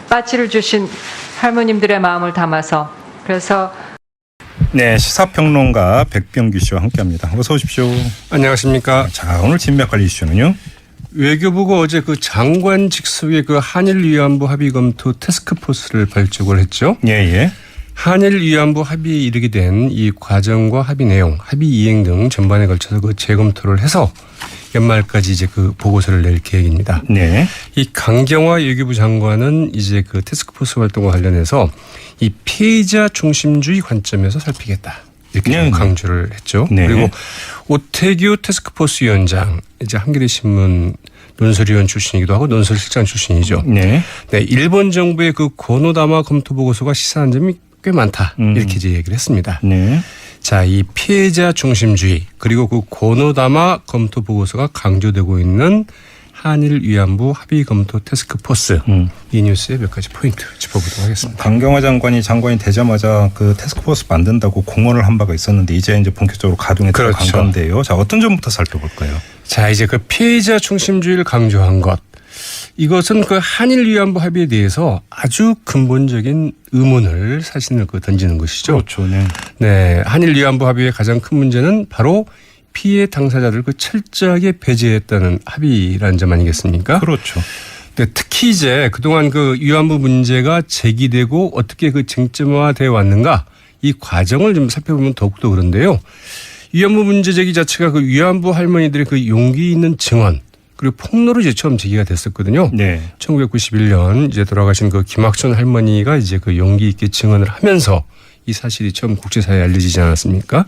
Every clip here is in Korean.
빠찌를 주신 할머님들의 마음을 담아서 그래서 네, 시사평론가 백병규 씨와 함께합니다. 어서 오십시오. 안녕하십니까. 자, 오늘 진맥 이슈는요. 외교부가 어제 그 장관 직속의 그 한일 위안부 합의 검토 태스크포스를 발족을 했죠. 예. 한일 위안부 합의에 이르게 된 이 과정과 합의 내용, 합의 이행 등 전반에 걸쳐서 그 재검토를 해서 연말까지 이제 그 보고서를 낼 계획입니다. 네. 이 강경화 외교부 장관은 이제 그 태스크포스 활동과 관련해서 이 피해자 중심주의 관점에서 살피겠다. 이렇게 좀 강조를 했죠. 네. 그리고 오태규 태스크포스 위원장, 이제 한겨레 신문 논설위원 출신이기도 하고 논설실장 출신이죠. 네. 네, 일본 정부의 그 고노다마 검토 보고서가 시사한 점이 꽤 많다. 이렇게 이제 얘기를 했습니다. 네. 자, 이 피해자 중심주의 그리고 그 고노다마 검토 보고서가 강조되고 있는 한일 위안부 합의 검토 태스크포스 이 뉴스의 몇 가지 포인트 짚어보도록 하겠습니다. 강경화 장관이 되자마자 그 태스크포스 만든다고 공언을 한 바가 있었는데 이제 본격적으로 가동에 들어간 그렇죠. 건데요. 자, 어떤 점부터 살펴볼까요? 자, 이제 그 피해자 중심주의를 강조한 것. 이것은 그 한일 위안부 합의에 대해서 아주 근본적인 의문을 사실을 던지는 것이죠. 그렇죠. 네. 네, 한일 위안부 합의의 가장 큰 문제는 바로 피해 당사자들 그 철저하게 배제했다는 합의라는 점 아니겠습니까? 그렇죠. 네, 특히 이제 그동안 그 위안부 문제가 제기되고 어떻게 그 쟁점화되어 왔는가 이 과정을 좀 살펴보면 더욱더 그런데요. 위안부 문제 제기 자체가 그 위안부 할머니들의 그 용기 있는 증언 그리고 폭로로 이제 처음 제기가 됐었거든요. 네. 1991년 이제 돌아가신 그 김학순 할머니가 이제 그 용기 있게 증언을 하면서 이 사실이 처음 국제사회에 알려지지 않았습니까?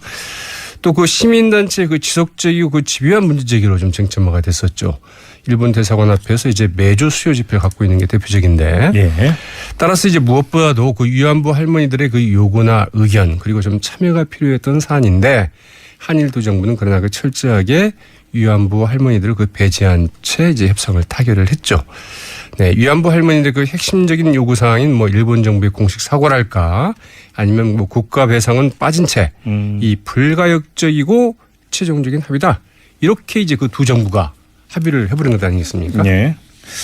또 그 시민단체 그 지속적이고 그 집요한 문제 제기로 좀 쟁점화가 됐었죠. 일본 대사관 앞에서 이제 매주 수요 집회를 갖고 있는 게 대표적인데. 예. 따라서 이제 무엇보다도 그 위안부 할머니들의 그 요구나 의견 그리고 좀 참여가 필요했던 사안인데 한일두 정부는 그러나 그 철저하게 위안부 할머니들을 그 배제한 채 이제 협상을 타결을 했죠. 네, 위안부 할머니들 그 핵심적인 요구 사항인 뭐 일본 정부의 공식 사과랄까 아니면 뭐 국가 배상은 빠진 채 이 불가역적이고 최종적인 합의다. 이렇게 이제 그 두 정부가 합의를 해버린 것 아니겠습니까? 네.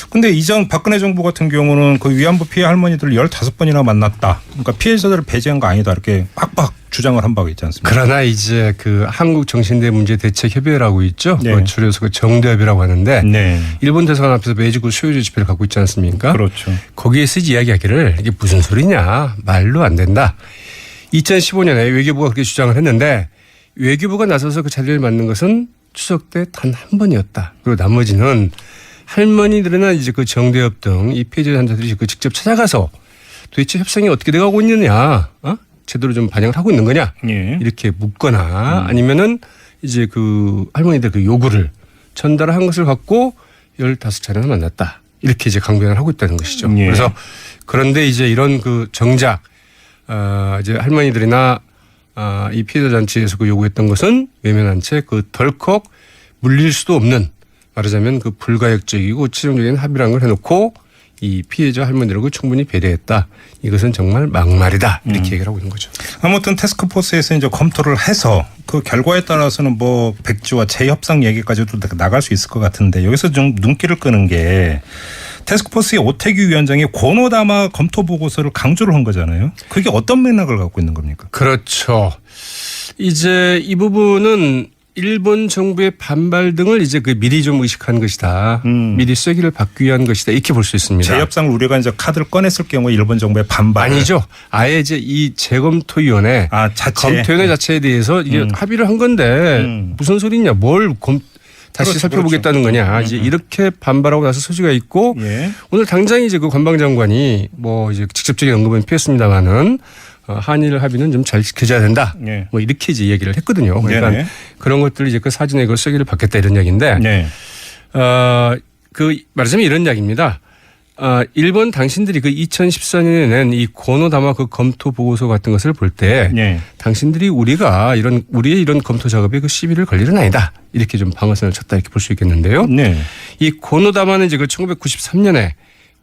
근데 이전 박근혜 정부 같은 경우는 그 위안부 피해 할머니들을 15번이나 만났다. 그러니까 피해자들을 배제한 거 아니다. 이렇게 빡빡 주장을 한 바가 있지 않습니까? 그러나 이제 그 한국정신대문제대책협의회라고 있죠. 네. 그 줄여서 그 정대협이라고 하는데 네. 일본 대사관 앞에서 매주 그 수요제 집회를 갖고 있지 않습니까? 그렇죠. 거기에서 이야기하기를 이게 무슨 소리냐. 말로 안 된다. 2015년에 외교부가 그렇게 주장을 했는데 외교부가 나서서 그 자리를 맡는 것은 추석 때 단 한 번이었다. 그리고 나머지는 할머니들이나 이제 그 정대협 등 이 피해자 단체들이 그 직접 찾아가서 도대체 협상이 어떻게 돼가고 있느냐, 제대로 좀 반영을 하고 있는 거냐, 예. 이렇게 묻거나 아니면은 이제 그 할머니들 그 요구를 전달한 것을 갖고 15차례나 만났다. 이렇게 이제 강변을 하고 있다는 것이죠. 예. 그래서 그런데 이제 이런 그 정작, 이제 할머니들이나 이 피해자 단체에서 그 요구했던 것은 외면한 채 그 덜컥 물릴 수도 없는 말하자면 그 불가역적이고 최종적인 합의라는 걸 해놓고 이 피해자 할머니들하고 충분히 배려했다. 이것은 정말 막말이다. 이렇게 얘기를 하고 있는 거죠. 아무튼 태스크포스에서 이제 검토를 해서 그 결과에 따라서는 뭐 백지와 재협상 얘기까지도 나갈 수 있을 것 같은데 여기서 좀 눈길을 끄는 게 태스크포스의 오태규 위원장이 고노다마 검토 보고서를 강조를 한 거잖아요. 그게 어떤 맥락을 갖고 있는 겁니까? 그렇죠. 이제 이 부분은 일본 정부의 반발 등을 이제 그 미리 좀 의식한 것이다. 미리 쐐기를 받기 위한 것이다. 이렇게 볼 수 있습니다. 재협상 우리가 이제 카드를 꺼냈을 경우에 일본 정부의 반발. 아니죠. 아예 이제 이 재검토위원회 검토위원회 자체에 대해서 이게 합의를 한 건데 무슨 소리냐. 다시 그렇죠, 살펴보겠다는 거냐. 이제 이렇게 반발하고 나서 소지가 있고 예. 오늘 당장 이제 그 관방장관이 뭐 이제 직접적인 언급은 피했습니다만은 한일 합의는 좀 잘 지켜져야 된다. 예. 뭐 이렇게 이제 얘기를 했거든요. 그러니까 네네. 그런 것들 이제 그 사진에 그 쐐기를 받겠다 이런 이야기인데, 네. 그 말하자면 이런 이야기입니다. 일본 당신들이 그 2014년에 낸 이 고노다마 그 검토 보고서 같은 것을 볼 때 네. 당신들이 우리의 이런 검토 작업에 그 시비를 걸 일은 아니다. 이렇게 좀 방어선을 쳤다 이렇게 볼 수 있겠는데요. 네. 이 고노다마는 이제 그 1993년에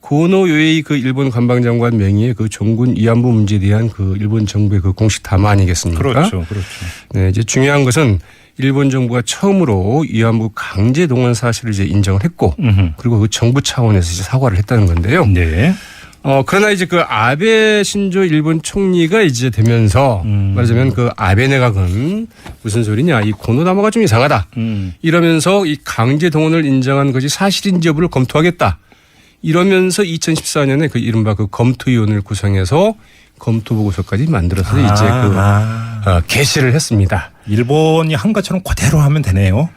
고노 요에이 그 일본 관방장관 명의의 그 종군 위안부 문제에 대한 그 일본 정부의 그 공식 담화 아니겠습니까? 그렇죠. 그렇죠. 네, 이제 중요한 것은 일본 정부가 처음으로 위안부 강제 동원 사실을 이제 인정을 했고 그리고 그 정부 차원에서 이제 사과를 했다는 건데요. 네. 그러나 이제 그 아베 신조 일본 총리가 이제 되면서 말하자면 그 아베 내각은 무슨 소리냐, 이 고노다마가 좀 이상하다. 이러면서 이 강제 동원을 인정한 것이 사실인지 여부를 검토하겠다. 이러면서 2014년에 그 이른바 그 검토위원회를 구성해서 검토 보고서까지 만들어서 이제 게시를 했습니다. 일본이 한 것처럼 그대로 하면 되네요.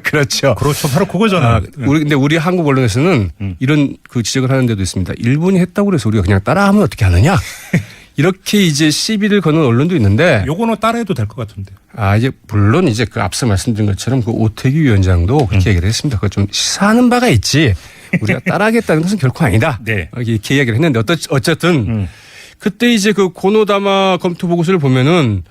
그렇죠. 그렇죠. 바로 그거잖아요. 근데 우리 한국 언론에서는 이런 그 지적을 하는 데도 있습니다. 일본이 했다고 그래서 우리가 그냥 따라하면 어떻게 하느냐. 이렇게 이제 시비를 거는 언론도 있는데. 요거는 따라해도 될 것 같은데요. 이제 물론 이제 그 앞서 말씀드린 것처럼 그 오태규 위원장도 그렇게 얘기를 했습니다. 그거 좀 시사하는 바가 있지. 우리가 따라하겠다는 것은 결코 아니다. 네. 이렇게 이야기를 했는데 어쨌든 그때 이제 그 고노다마 검토 보고서를 보면은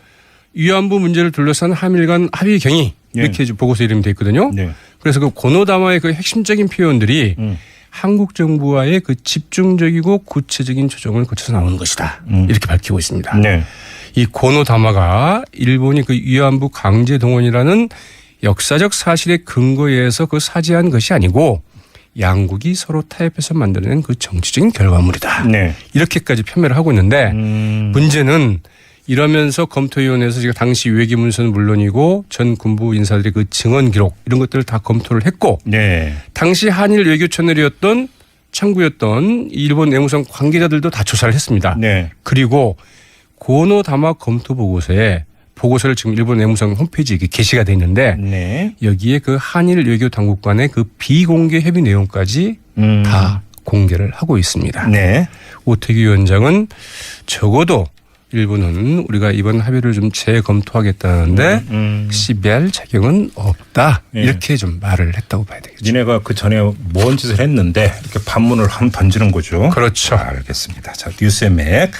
위안부 문제를 둘러싼 한일 간 합의 경위 이렇게 보고서 이름이 돼 있거든요. 네. 그래서 그 고노다마의 그 핵심적인 표현들이 한국 정부와의 그 집중적이고 구체적인 조정을 거쳐서 나오는 것이다. 이렇게 밝히고 있습니다. 네. 이 고노다마가 일본이 그 위안부 강제 동원이라는 역사적 사실의 근거에 의해서 그 사죄한 것이 아니고 양국이 서로 타협해서 만들어낸 그 정치적인 결과물이다. 네. 이렇게까지 표명을 하고 있는데 문제는 이러면서 검토위원회에서 지금 당시 외교문서는 물론이고 전 군부 인사들의 그 증언 기록 이런 것들을 다 검토를 했고 네. 당시 한일 외교 채널이었던 창구였던 일본 내무성 관계자들도 다 조사를 했습니다. 네. 그리고 고노다마 검토 보고서를 지금 일본 내무성 홈페이지에 게시가 돼 있는데 네. 여기에 그 한일 외교 당국 간의 그 비공개 협의 내용까지 다 공개를 하고 있습니다. 네. 오태규 위원장은 적어도 일본은 우리가 이번 합의를 좀 재검토하겠다는데 시비할 자격은 없다. 네. 이렇게 좀 말을 했다고 봐야 되겠죠. 니네가 그 전에 뭔 짓을 했는데 이렇게 반문을 한번 던지는 거죠. 그렇죠. 알겠습니다. 자, 뉴스의 맥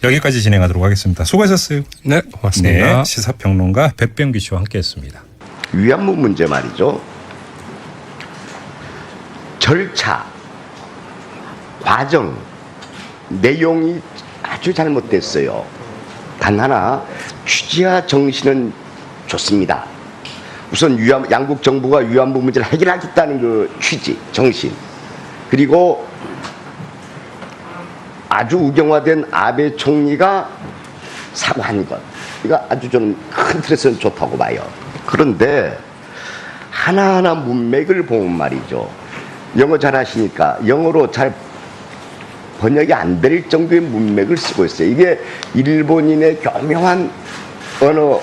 여기까지 진행하도록 하겠습니다. 수고하셨어요. 네, 고맙습니다. 네, 시사평론가 백병규 씨와 함께했습니다. 위안부 문제 말이죠. 절차, 과정, 내용이 아주 잘못됐어요. 단 하나, 취지와 정신은 좋습니다. 우선 양국 정부가 위안부 문제를 해결하겠다는 그 취지, 정신. 그리고 아주 우경화된 아베 총리가 사과한 것. 이거 아주 저는 큰 틀에서는 좋다고 봐요. 그런데 하나하나 문맥을 보면 말이죠. 영어 잘하시니까 영어로 잘 번역이 안 될 정도의 문맥을 쓰고 있어요. 이게 일본인의 교묘한 언어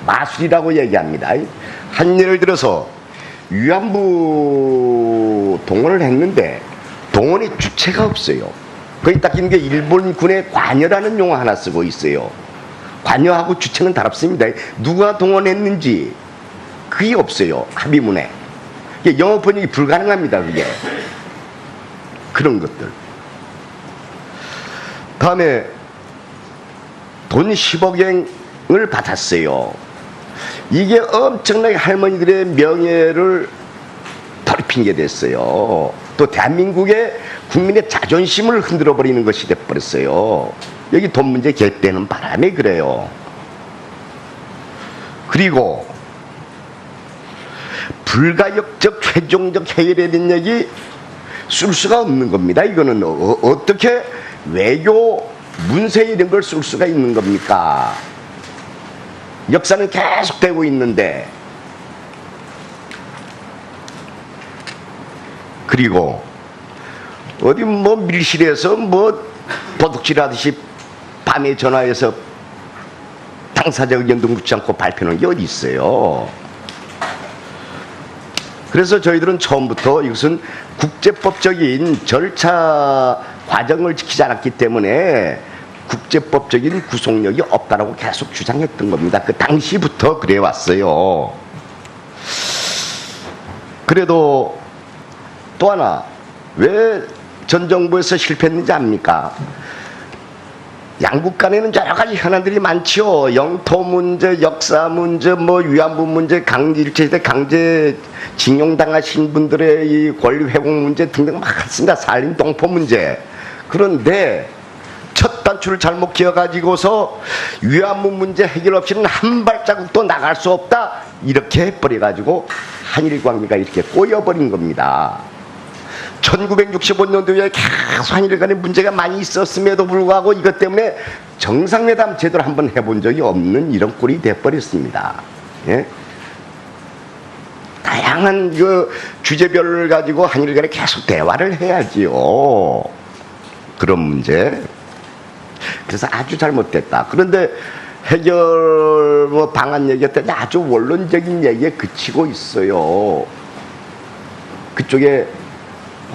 마술이라고 얘기합니다. 한 예를 들어서 위안부 동원을 했는데 동원의 주체가 없어요. 거기 딱 있는 게 일본군의 관여라는 용어 하나 쓰고 있어요. 관여하고 주체는 다릅습니다. 누가 동원했는지 그게 없어요. 합의문에. 영어 번역이 불가능합니다. 그게. 그런 것들. 다음에 돈 10억엔을 받았어요. 이게 엄청나게 할머니들의 명예를 더럽힌 게 됐어요. 또 대한민국의 국민의 자존심을 흔들어버리는 것이 돼버렸어요. 여기 돈 문제 개입되는 바람에 그래요. 그리고 불가역적 최종적 해결에 대한 얘기 쓸 수가 없는 겁니다. 이거는 어떻게 외교 문서에 이런 걸 쓸 수가 있는 겁니까? 역사는 계속되고 있는데. 그리고 어디 뭐 밀실에서 뭐 도둑질하듯이 밤에 전화해서 당사자 의견도 묻지 않고 발표하는 게 어디 있어요. 그래서 저희들은 처음부터 이것은 국제법적인 절차 과정을 지키지 않았기 때문에 국제법적인 구속력이 없다라고 계속 주장했던 겁니다. 그 당시부터 그래 왔어요. 그래도 또 하나, 왜 전 정부에서 실패했는지 압니까? 양국 간에는 여러 가지 현안들이 많죠. 영토 문제, 역사 문제, 뭐 위안부 문제, 일제시대 강제 징용당하신 분들의 이 권리 회복 문제 등등 많습니다. 살인 동포 문제. 그런데 첫 단추를 잘못 끼워가지고서 위안부 문제 해결 없이는 한 발자국도 나갈 수 없다. 이렇게 해버려가지고 한일 관계가 이렇게 꼬여버린 겁니다. 1965년도에 계속 한일 간에 문제가 많이 있었음에도 불구하고 이것 때문에 정상회담 제대로 한번 해본 적이 없는 이런 꼴이 돼버렸습니다. 예? 다양한 그 주제별을 가지고 한일 간에 계속 대화를 해야지요. 그런 문제. 그래서 아주 잘못됐다. 그런데 해결 뭐 방안 얘기했더니 아주 원론적인 얘기에 그치고 있어요. 그쪽에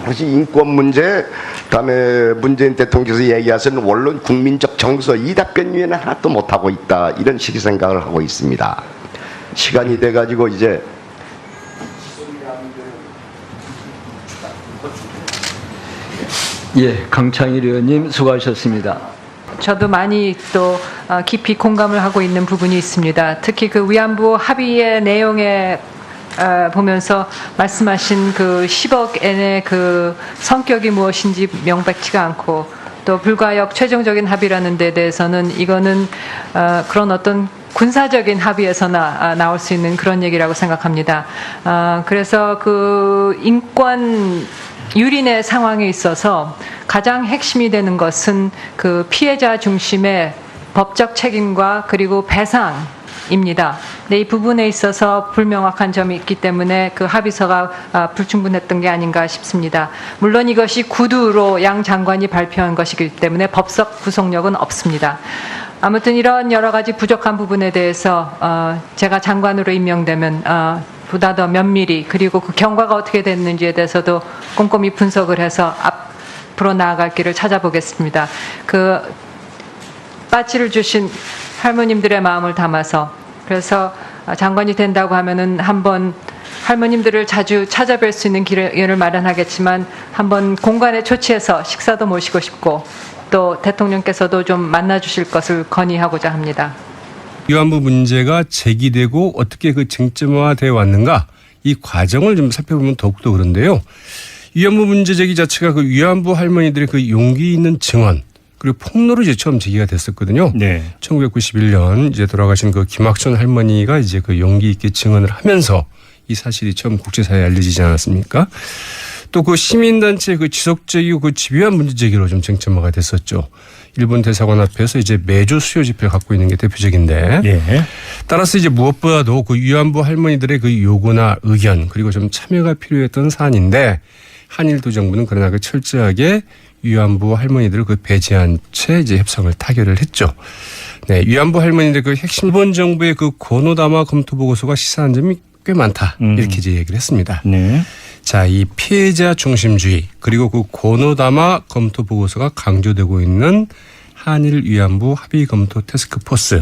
오로지 인권 문제, 그다음에 문재인 대통령께서 얘기하신 원론 국민적 정서 이 답변 외에는 하나도 못하고 있다. 이런 식의 생각을 하고 있습니다. 시간이 돼가지고 이제 예, 강창일 의원님 수고하셨습니다. 저도 많이 또 깊이 공감을 하고 있는 부분이 있습니다. 특히 그 위안부 합의의 내용에 보면서 말씀하신 그 10억 엔의 그 성격이 무엇인지 명백치가 않고 또 불가역 최종적인 합의라는 데 대해서는 이거는 그런 어떤 군사적인 합의에서나 나올 수 있는 그런 얘기라고 생각합니다. 그래서 그 인권 유린의 상황에 있어서 가장 핵심이 되는 것은 그 피해자 중심의 법적 책임과 그리고 배상입니다. 근데 이 부분에 있어서 불명확한 점이 있기 때문에 그 합의서가 불충분했던 게 아닌가 싶습니다. 물론 이것이 구두로 양 장관이 발표한 것이기 때문에 법적 구속력은 없습니다. 아무튼 이런 여러 가지 부족한 부분에 대해서 제가 장관으로 임명되면 보다 더 면밀히 그리고 그 경과가 어떻게 됐는지에 대해서도 꼼꼼히 분석을 해서 앞으로 나아갈 길을 찾아보겠습니다. 그 빠치를 주신 할머님들의 마음을 담아서 그래서 장관이 된다고 하면은 한번 할머님들을 자주 찾아뵐 수 있는 기회를 마련하겠지만 한번 공간에 초치해서 식사도 모시고 싶고 또 대통령께서도 좀 만나주실 것을 건의하고자 합니다. 위안부 문제가 제기되고 어떻게 그 쟁점화되어 왔는가 이 과정을 좀 살펴보면 더욱더 그런데요. 위안부 문제 제기 자체가 그 위안부 할머니들의 그 용기 있는 증언 그리고 폭로로 이제 처음 제기가 됐었거든요. 네. 1991년 이제 돌아가신 그 김학천 할머니가 이제 그 용기 있게 증언을 하면서 이 사실이 처음 국제사회에 알려지지 않았습니까? 또 그 시민단체 그 지속적이고 그 집요한 문제 제기로 좀 쟁점화가 됐었죠. 일본 대사관 앞에서 이제 매주 수요 집회를 갖고 있는 게 대표적인데. 예. 따라서 이제 무엇보다도 그 위안부 할머니들의 그 요구나 의견 그리고 좀 참여가 필요했던 사안인데 한일도 정부는 그러나 그 철저하게 위안부 할머니들을 그 배제한 채 이제 협상을 타결을 했죠. 네, 위안부 할머니들 그 핵심 일본 정부의 그 고노다마 검토 보고서가 시사한 점이 꽤 많다 이렇게 이제 얘기를 했습니다. 네. 자, 이 피해자 중심주의 그리고 그 고노다마 검토 보고서가 강조되고 있는 한일 위안부 합의 검토 태스크포스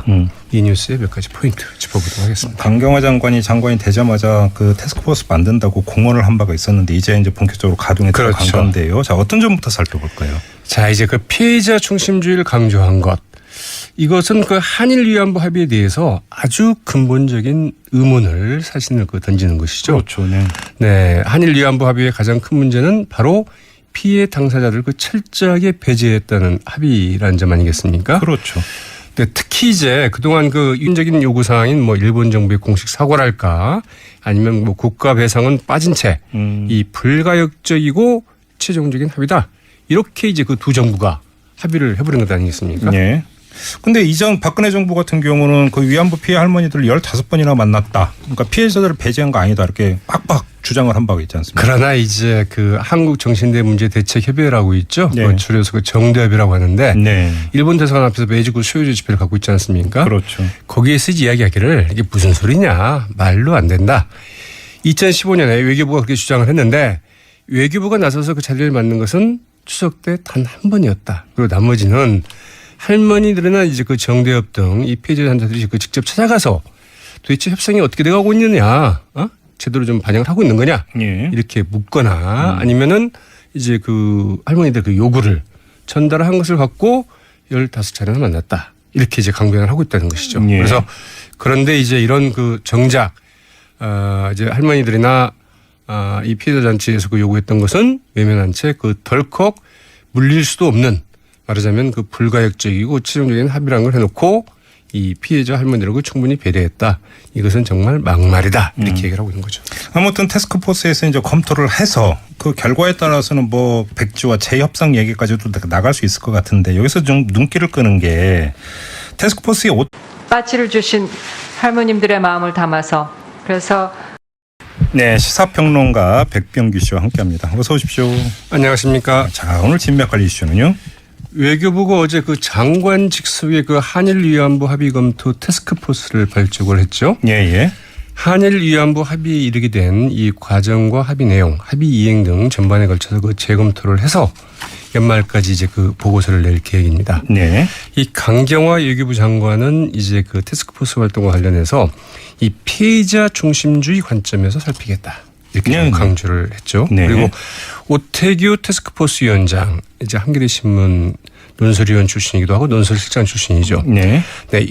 이 뉴스의 몇 가지 포인트 짚어보도록 하겠습니다. 강경화 장관이 되자마자 그 태스크포스 만든다고 공언을 한 바가 있었는데 이제 본격적으로 가동에 들어간 그렇죠. 건데요. 자, 어떤 점부터 살펴볼까요? 자, 이제 그 피해자 중심주의를 강조한 것. 이것은 그 한일 위안부 합의에 대해서 아주 근본적인 의문을 사실을 그 던지는 것이죠. 그렇죠. 네. 네, 한일 위안부 합의의 가장 큰 문제는 바로 피해 당사자들 그 철저하게 배제했다는 합의라는 점 아니겠습니까? 그렇죠. 근데 특히 이제 그동안 그 윤적인 요구 사항인 뭐 일본 정부의 공식 사과랄까 아니면 뭐 국가 배상은 빠진 채 이 불가역적이고 최종적인 합의다. 이렇게 이제 그 두 정부가 합의를 해버린 것 아니겠습니까? 네. 근데 이전 박근혜 정부 같은 경우는 그 위안부 피해 할머니들 15번이나 만났다. 그러니까 피해자들을 배제한 거 아니다. 이렇게 빡빡 주장을 한 바가 있지 않습니까? 그러나 이제 그 한국정신대 문제 대책협의회라고 있죠. 네. 그 줄여서 그 정대협이라고 하는데 네. 일본 일본 대사관 앞에서 매주 그 수요제 집회를 갖고 있지 않습니까? 그렇죠. 거기에서 이야기하기를 이게 무슨 소리냐. 말로 안 된다. 2015년에 외교부가 그렇게 주장을 했는데 외교부가 나서서 그 자리를 맡는 것은 추석 때 단 한 번이었다. 그리고 나머지는 할머니들이나 이제 그 정대협 등 이 피해자 단체들이 그 직접 찾아가서 도대체 협상이 어떻게 돼가고 있느냐, 제대로 좀 반영을 하고 있는 거냐, 예. 이렇게 묻거나 아니면은 이제 그 할머니들 그 요구를 전달한 것을 갖고 15차례나 만났다. 이렇게 이제 강변을 하고 있다는 것이죠. 예. 그래서 그런데 이제 이런 그 정작, 이제 할머니들이나 이 피해자 단체에서 그 요구했던 것은 외면한 채 그 덜컥 물릴 수도 없는 말하자면 그 불가역적이고 최종적인 합의라는 걸 해놓고 이 피해자 할머니들하고 충분히 배려했다. 이것은 정말 막말이다. 이렇게 얘기를 하고 있는 거죠. 아무튼 태스크포스에서 이제 검토를 해서 그 결과에 따라서는 뭐 백지와 재협상 얘기까지도 나갈 수 있을 것 같은데 여기서 좀 눈길을 끄는 게 태스크포스의 빠치를 주신 할머님들의 마음을 담아서 그래서 네, 시사평론가 백병규 씨와 함께합니다. 어서 오십시오. 안녕하십니까. 자, 오늘 진맥할 이슈는요. 외교부가 어제 그 장관 직속의 그 한일 위안부 합의 검토 태스크포스를 발족을 했죠. 예, 예. 한일 위안부 합의에 이르게 된 이 과정과 합의 내용, 합의 이행 등 전반에 걸쳐서 그 재검토를 해서 연말까지 이제 그 보고서를 낼 계획입니다. 네. 이 강경화 외교부 장관은 이제 그 태스크포스 활동과 관련해서 이 피해자 중심주의 관점에서 살피겠다. 이렇게 좀 네. 강조를 했죠. 네. 그리고 오태규 태스크포스 위원장, 이제 한겨레 신문 논설위원 출신이기도 하고 논설실장 출신이죠. 네. 네,